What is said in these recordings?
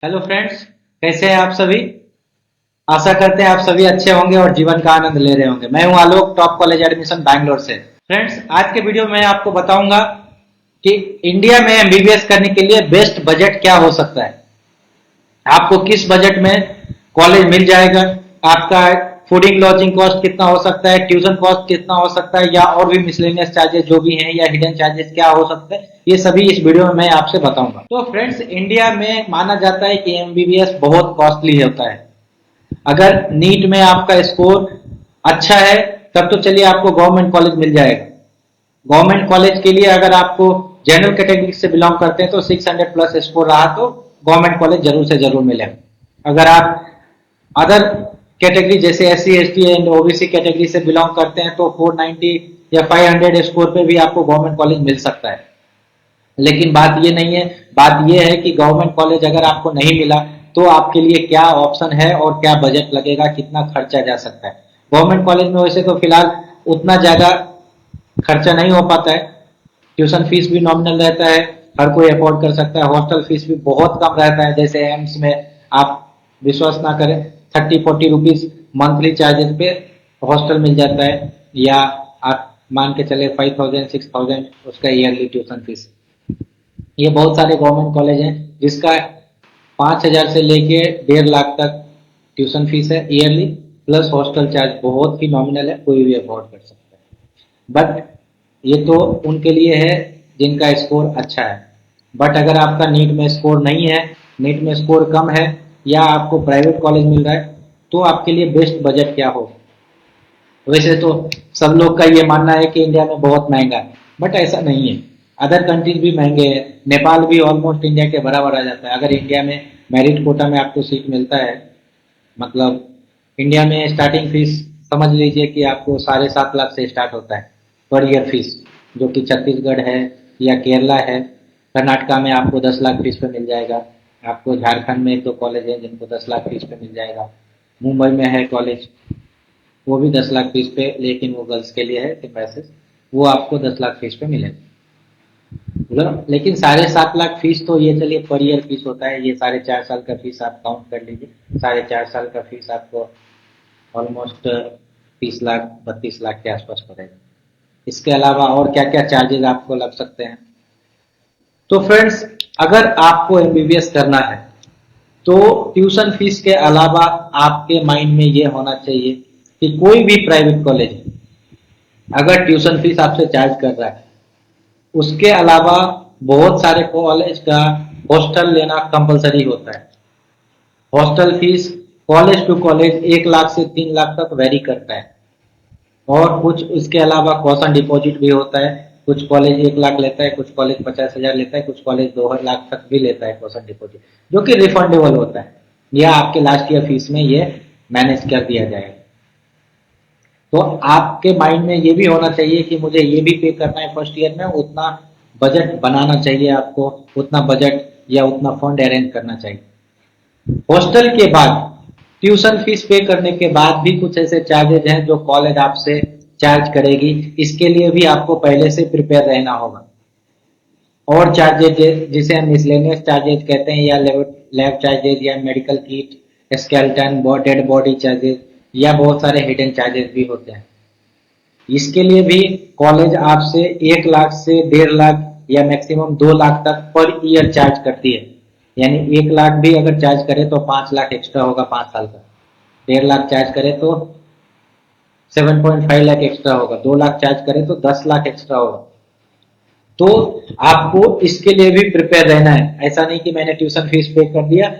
Hello friends, कैसे हैं आप सभी। आशा करते हैं आप सभी अच्छे होंगे और जीवन का आनंद ले रहे होंगे। मैं हूं आलोक, टॉप कॉलेज एडमिशन बैंगलोर से। फ्रेंड्स, आज के वीडियो में आपको बताऊंगा कि इंडिया में एमबीबीएस करने के लिए बेस्ट बजट क्या हो सकता है। आपको किस बजट में कॉलेज मिल जाएगा, आपका फूडिंग लॉजिंग कॉस्ट कितना हो सकता है, ट्यूशन कॉस्ट कितना हो सकता है, या और भी मिसलेनियस चार्जेस जो भी हैं या हिडन चार्जेस क्या हो सकते हैं, ये सभी इस वीडियो में मैं आपसे बताऊंगा। तो फ्रेंड्स, इंडिया में माना जाता है कि एमबीबीएस बहुत कॉस्टली होता है। अगर नीट में आपका स्कोर अच्छा है तब तो चलिए आपको गवर्नमेंट कॉलेज मिल जाएगा। गवर्नमेंट कॉलेज के लिए अगर आपको जनरल कैटेगरी से बिलोंग करते हैं तो 600 प्लस स्कोर रहा तो गवर्नमेंट कॉलेज जरूर से जरूर मिलेगा। अगर आप अदर कैटेगरी जैसे SC ST and OBC category से बिलोंग करते हैं तो 490 या 500 स्कोर पे भी आपको गवर्नमेंट कॉलेज मिल सकता है। लेकिन बात ये नहीं है, बात ये है कि गवर्नमेंट कॉलेज अगर आपको नहीं मिला तो आपके लिए क्या ऑप्शन है और क्या बजट लगेगा, कितना खर्चा जा सकता है। गवर्नमेंट कॉलेज में वैसे तो फिलहाल उतना ज्यादा खर्चा नहीं हो पाता है। ट्यूशन फीस भी नॉमिनल रहता है, हर कोई अफोर्ड कर सकता है। हॉस्टल फीस भी बहुत कम रहता है, जैसे एम्स में आप विश्वास ना करें 30-40 रुपीज मंथली चार्जेस पे हॉस्टल मिल जाता है, या आप मान के चले 5000-6000 उसका ईयरली ट्यूशन फीस। ये बहुत सारे गवर्नमेंट कॉलेज हैं जिसका 5000 से लेके 1.5 लाख तक ट्यूशन फीस है ईयरली, प्लस हॉस्टल चार्ज बहुत ही नॉमिनल है, कोई भी अफोर्ड कर सकता है। बट ये तो उनके लिए है जिनका स्कोर अच्छा है। बट अगर आपका नीट में स्कोर नहीं है, नीट में स्कोर कम है, या आपको प्राइवेट कॉलेज मिल रहा है, तो आपके लिए बेस्ट बजट क्या हो। वैसे तो सब लोग का ये मानना है कि इंडिया में बहुत महंगा है, बट ऐसा नहीं है। अदर कंट्रीज भी महंगे हैं, नेपाल भी ऑलमोस्ट इंडिया के बराबर आ जाता है। अगर इंडिया में मेरिट कोटा में आपको सीट मिलता है, मतलब इंडिया में स्टार्टिंग फीस समझ लीजिए कि आपको 7.5 लाख से स्टार्ट होता है पर ईयर फीस, जो कि छत्तीसगढ़ है या केरला है। कर्नाटका में आपको 10 लाख फीस पे मिल जाएगा। आपको झारखंड में एक दो कॉलेज है जिनको 10 लाख फीस पे मिल जाएगा। मुंबई में है कॉलेज, वो भी 10 लाख फीस पे, लेकिन वो गर्ल्स के लिए है सिंबैसिस, वो आपको 10 लाख फीस पे मिलेगा। मतलब लेकिन 7.5 लाख फीस तो ये चलिए पर ईयर फीस होता है, ये 4.5 साल का फीस आप काउंट कर लीजिए। 4.5 साल का फीस आपको ऑलमोस्ट 30 लाख 32 लाख के आसपास पड़ेगा। इसके अलावा और क्या क्या चार्जेस आपको लग सकते हैं। तो फ्रेंड्स, अगर आपको एमबीबीएस करना है तो ट्यूशन फीस के अलावा आपके माइंड में ये होना चाहिए कि कोई भी प्राइवेट कॉलेज अगर ट्यूशन फीस आपसे चार्ज कर रहा है, उसके अलावा बहुत सारे कॉलेज का हॉस्टल लेना कंपलसरी होता है। Hostel fees college to college 1 lakh से 3 लाख तक वेरी करता है। और कुछ इसके अलावा कॉशन डिपॉजिट भी होता है। कुछ कॉलेज 1 लाख लेता है, कुछ कॉलेज 50,000 लेता है, कुछ कॉलेज 2 लाख तक भी लेता है कॉशन डिपॉजिट, जो कि रिफंडेबल होता है। यह आपके लास्ट ईयर फीस में ये मैनेज कर दिया जाएगा। तो आपके माइंड में ये भी होना चाहिए कि मुझे ये भी पे करना है फर्स्ट ईयर में, उतना बजट बनाना चाहिए आपको, उतना बजट या उतना फंड अरेंज करना चाहिए। हॉस्टल के बाद ट्यूशन फीस पे करने के बाद भी कुछ ऐसे चार्जेज हैं जो कॉलेज आपसे चार्ज करेगी। इसके लिए भी आपको पहले से प्रिपेयर रहना होगा। और चार्जेज जिसे हम मिसलेनियस चार्जेज कहते हैं, या लैब चार्जेज, या medical kit, skeleton, dead body charges, या बहुत सारे हिडन चार्जेस भी होते हैं। इसके लिए भी कॉलेज आपसे 1 लाख से 1.5 लाख या मैक्सिमम 2 लाख तक पर ईयर चार्ज करती है। यानी 1 लाख भी अगर चार्ज करे तो 5 लाख एक्स्ट्रा होगा 5 साल का। 1.5 लाख चार्ज करे तो 7.5 लाख एक्स्ट्रा होगा। 2 लाख चार्ज करे तो 10 लाख एक्स्ट्रा होगा। तो आपको इसके लिए भी प्रिपेयर रहना है। ऐसा नहीं कि मैंने ट्यूशन फीस पे कर दिया,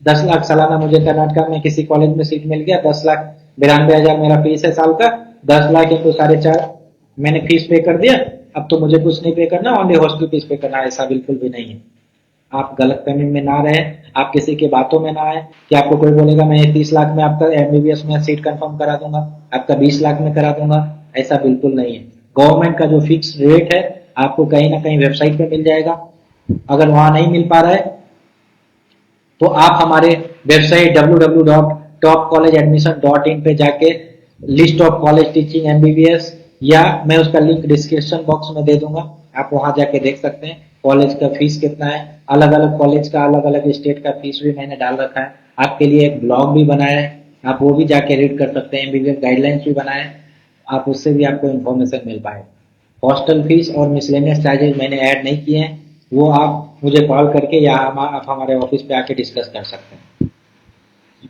10 लाख सालाना मुझे कर्नाटका में किसी कॉलेज में सीट मिल गया, 10,92,000 मेरा फीस है साल का, 10 लाख इंटू 4.5 मैंने फीस पे कर दिया, अब तो मुझे कुछ नहीं पे करना, ओनली हॉस्टल फीस पे करना। ऐसा बिल्कुल भी नहीं है। आप गलतफहमी में ना रहे, आप किसी की बातों में ना आए कि आपको कोई बोलेगा मैं 30 लाख में आपका एमबीबीएस में सीट कंफर्म करा दूंगा, आपका 20 लाख में करा दूंगा। ऐसा बिल्कुल नहीं है। गवर्नमेंट का जो फिक्स रेट है आपको कहीं ना कहीं वेबसाइट पे मिल जाएगा। अगर वहां नहीं मिल पा रहा है तो आप हमारे वेबसाइट www.topcollegeadmission.in पे जाके list of college teaching MBBS, या मैं उसका लिंक डिस्क्रिप्शन बॉक्स में दे दूंगा, आप वहां जाके देख सकते हैं कॉलेज का फीस कितना है, अलग अलग कॉलेज का अलग अलग स्टेट का फीस भी मैंने डाल रखा है। आपके लिए एक ब्लॉग भी बनाया है, आप वो भी जाके रीड कर सकते हैं। एमबीबीएस गाइडलाइंस भी बनाए हैं, आप उससे भी आपको इन्फॉर्मेशन मिल पाए। हॉस्टल फीस और मिसलेनियस चार्जेस मैंने ऐड नहीं किए हैं, वो आप मुझे कॉल करके या आप हमारे ऑफिस पे आके डिस्कस कर सकते हैं।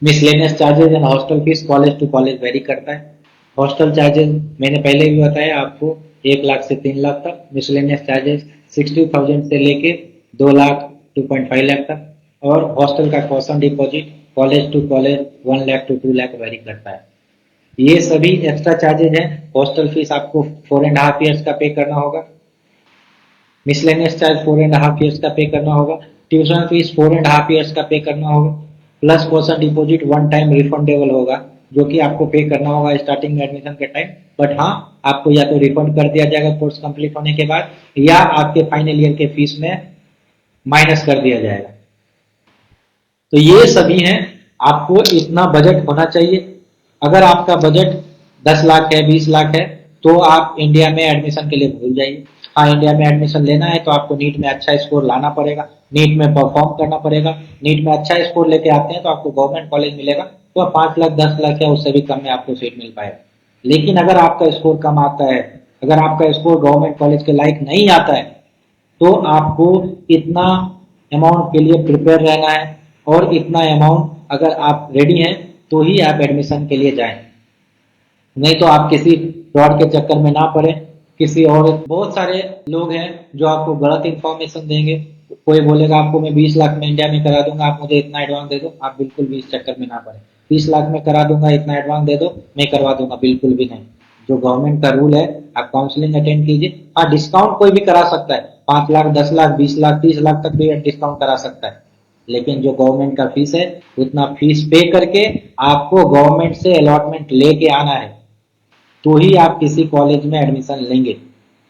Miscellaneous charges and hostel fees college to college vary करता है। हॉस्टल चार्जेस मैंने पहले भी बताया आपको, 1 लाख से 3 लाख तक। मिसलेनियस चार्जेस 60,000 से लेके 2 लाख 2.5 लाख तक। और हॉस्टल का caution deposit college to college 1 lakh to 2 lakh vary करता है। ये सभी एक्स्ट्रा चार्जेज हैं। हॉस्टल फीस आपको 4.5 years का पे करना होगा। मिसलेनियस चार्ज 4.5 years का पे करना होगा। ट्यूशन फीस 4.5 years का पे करना होगा। Plus caution deposit one time refundable होगा, जो कि आपको पे करना होगा स्टार्टिंग में एडमिशन के टाइम। बट हाँ, आपको या तो रिफंड कर दिया जाएगा कोर्स कंप्लीट होने के बाद, या आपके फाइनल ईयर के फीस में माइनस कर दिया जाएगा। तो ये सभी हैं। आपको इतना बजट होना चाहिए। अगर आपका बजट 10 लाख है, 20 लाख है, तो आप इंडिया में एडमिशन के लिए भूल जाइए। हाँ, इंडिया में एडमिशन लेना है तो आपको नीट में अच्छा स्कोर लाना पड़ेगा, नीट में परफॉर्म करना पड़ेगा। नीट में अच्छा स्कोर लेके आते हैं तो आपको गवर्नमेंट कॉलेज मिलेगा, तो 5 लाख 10 लाख या उससे भी कम में आपको सीट मिल पाएगा। लेकिन अगर आपका स्कोर कम आता है, अगर आपका स्कोर गवर्नमेंट कॉलेज के लायक नहीं आता है, तो आपको इतना अमाउंट के लिए प्रिपेयर रहना है। और इतना अमाउंट अगर आप रेडी हैं तो ही आप एडमिशन के लिए जाएं, नहीं तो आप किसी फ्रॉड के चक्कर में ना पड़े। किसी और बहुत सारे लोग हैं जो आपको गलत इन्फॉर्मेशन देंगे। कोई बोलेगा आपको मैं 20 लाख में इंडिया में करा दूंगा, आप मुझे इतना एडवांस दे दो। आप बिल्कुल भी इस चक्कर में ना पड़े। 20 लाख में करा दूंगा, इतना एडवांस दे दो, मैं करवा दूंगा, बिल्कुल भी नहीं। जो गवर्नमेंट का रूल है, आप काउंसलिंग अटेंड कीजिए। हाँ, डिस्काउंट कोई भी करा सकता है, 5 लाख 10 लाख 20 लाख 30 लाख तक भी डिस्काउंट करा सकता है। लेकिन जो गवर्नमेंट का फीस है, उतना फीस पे करके आपको गवर्नमेंट से अलॉटमेंट लेके आना है, तो ही आप किसी कॉलेज में एडमिशन लेंगे।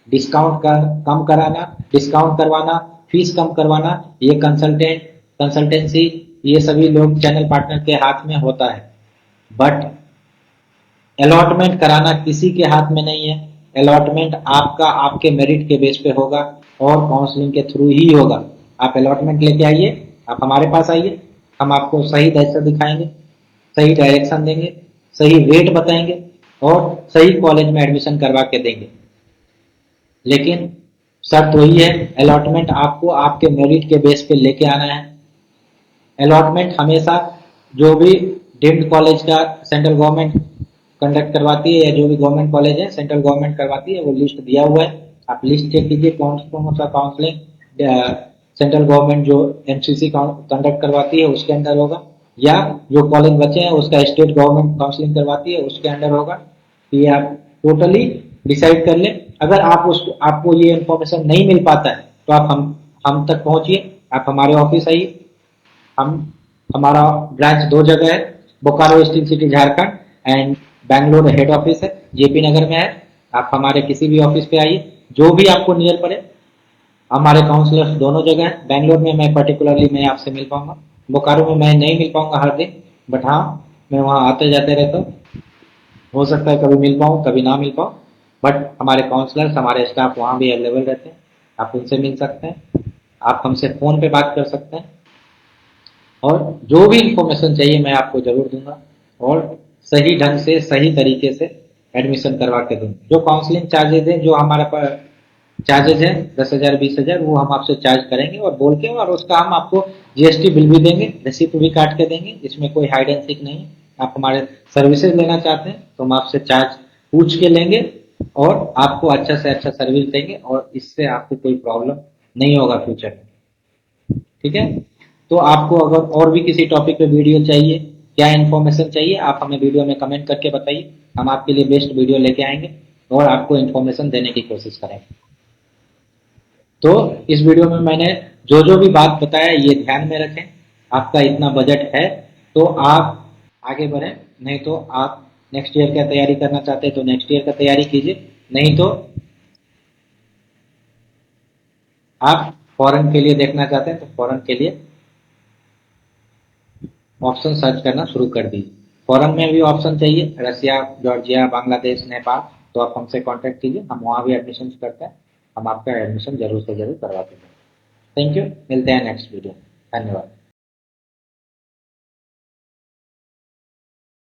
डिस्काउंट का कम कराना, डिस्काउंट करवाना, फीस कम करवाना, ये कंसल्टेंसी, ये सभी लोग चैनल पार्टनर के हाथ में होता है। बट अलॉटमेंट कराना किसी के हाथ में नहीं है। अलॉटमेंट आपका आपके मेरिट के बेस पे होगा और काउंसलिंग के थ्रू ही होगा। आप अलॉटमेंट लेके आइए, आप हमारे पास आइए, हम आपको सही दिशा दिखाएंगे, सही डायरेक्शन देंगे, सही रेट बताएंगे और सही कॉलेज में एडमिशन करवा के देंगे। लेकिन शर्त वही है, अलॉटमेंट आपको आपके मेरिट के बेस पे लेके आना है। अलॉटमेंट हमेशा जो भी डीम्ड कॉलेज का सेंट्रल गवर्नमेंट कंडक्ट करवाती है, या जो भी गवर्नमेंट कॉलेज है सेंट्रल गवर्नमेंट करवाती है, वो लिस्ट दिया हुआ है। आप लिस्ट चेक कीजिए कौन कौन सा काउंसलिंग सेंट्रल गवर्नमेंट जो एमसीसी कंडक्ट करवाती है उसके अंडर होगा, या जो कॉलेज बचे हैं उसका स्टेट गवर्नमेंट काउंसलिंग करवाती है उसके अंडर होगा। ये आप टोटली डिसाइड कर लें। अगर आप उसको आपको ये इन्फॉर्मेशन नहीं मिल पाता है तो आप हम तक पहुंचिए, आप हमारे ऑफिस आइए। हम हमारा ब्रांच दो जगह है, Bokaro steel city Jharkhand and Bangalore head office है, जेपी नगर में है। आप हमारे किसी भी ऑफिस पे आइए, जो भी आपको नियर पड़े। हमारे काउंसलर्स दोनों जगह है। बैंगलोर में मैं पर्टिकुलरली मैं आपसे मिल पाऊंगा, बोकारो में मैं नहीं मिल पाऊंगा हर दिन, बट हाँ, मैं वहाँ आते जाते रहता हूँ। हो सकता है कभी मिल पाऊँ कभी ना मिल पाऊँ, बट हमारे काउंसलर्स हमारे स्टाफ वहाँ भी अवेलेबल रहते हैं, आप उनसे मिल सकते हैं, आप हमसे फ़ोन पे बात कर सकते हैं। और जो भी इंफॉर्मेशन चाहिए मैं आपको ज़रूर दूंगा, और सही ढंग से सही तरीके से एडमिशन करवा के दूंगा। जो काउंसलिंग चार्जेज हैं, जो हमारे पास चार्जेज हैं 10,000 20,000, वो हम आपसे चार्ज करेंगे और बोल के, और उसका हम आपको जीएसटी बिल भी देंगे, रिसिप्ट भी काट के देंगे। इसमें कोई हाइड एंड सीक नहीं है। आप हमारे सर्विसेज लेना चाहते हैं तो हम आपसे चार्ज पूछ के लेंगे और आपको अच्छा से अच्छा सर्विस देंगे, और इससे आपको कोई प्रॉब्लम नहीं होगा फ्यूचर में। ठीक है, तो आपको अगर और भी किसी टॉपिक पे वीडियो चाहिए, क्या इन्फॉर्मेशन चाहिए, आप हमें वीडियो में कमेंट करके बताइए। हम आपके लिए बेस्ट वीडियो लेके आएंगे और आपको इन्फॉर्मेशन देने की कोशिश करेंगे। तो इस वीडियो में मैंने जो जो भी बात बताया ये ध्यान में रखें। आपका इतना बजट है तो आप आगे बढ़ें, नहीं तो आप नेक्स्ट ईयर का तैयारी करना चाहते हैं तो नेक्स्ट ईयर का तैयारी कीजिए, नहीं तो आप फॉरेन के लिए देखना चाहते हैं तो फॉरेन के लिए ऑप्शन सर्च करना शुरू कर दीजिए। फॉरेन में भी ऑप्शन चाहिए, रसिया, जॉर्जिया, बांग्लादेश, नेपाल, तो आप हमसे कांटेक्ट कीजिए, हम वहाँ भी एडमिशन करते हैं। हम आपका एडमिशन जरूर से जरूर करवा देंगे। थैंक यू, मिलते हैं नेक्स्ट वीडियो। धन्यवाद।